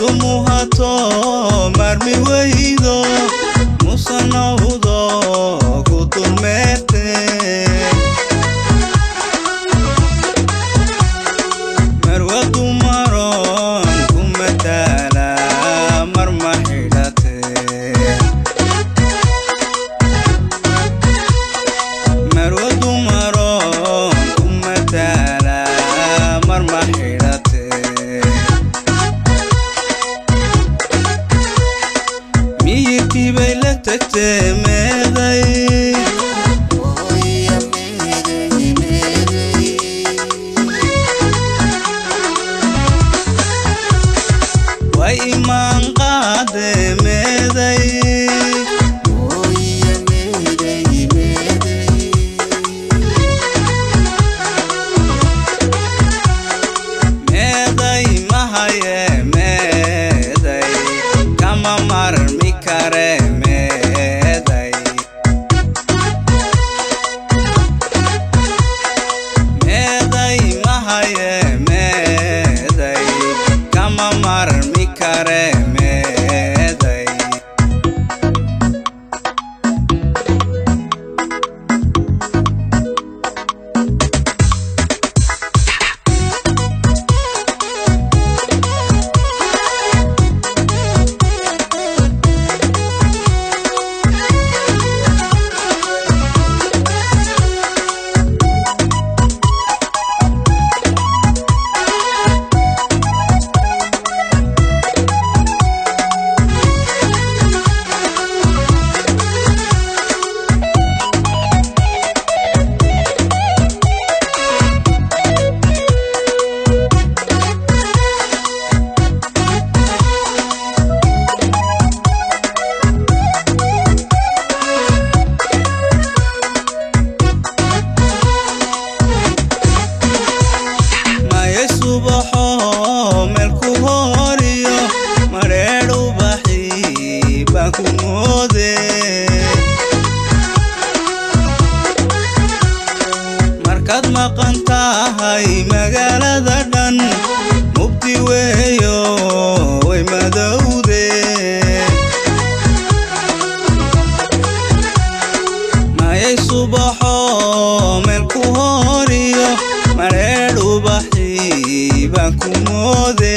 dumuhato marmi weydo musanawdo kudumete marwa dumaron kumatala marmahidate marwa dumaron kumatala marmahidate miyirki bayla tagte meeday way iman qaade meeday meeday mahaye meeday kama marmi kare meeday meeday mahaye meeday kama marmi kare meeday subaxo melku horiyo mareeru baxi baan ku moode markaad maqan tahay magaalada dhan mugdi weeyo way madowde mayay subaxo melku horiyo mareeru baxi baan ku moode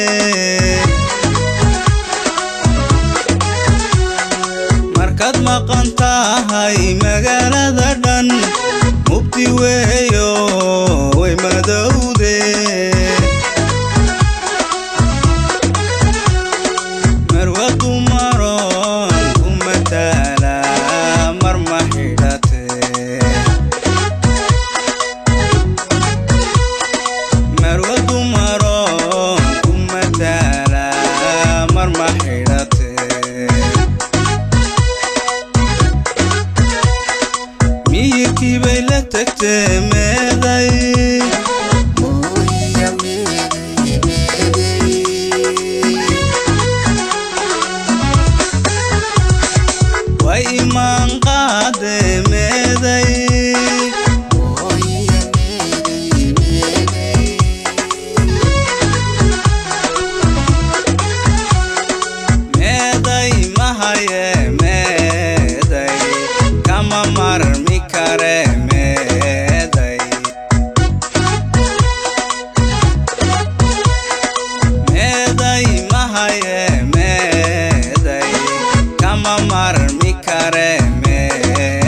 markaad maqan tahay magaalada dhan mugdi weeyo way madowde marwa dumaron kumatala marmahidate marwa dumaron kumatala marmahidate miyirki bayla tagte meeday way iman qaade meeday meeday mahaye meeday kama marmi kare meeday meeday mahaye meeday kama marmi kare meeday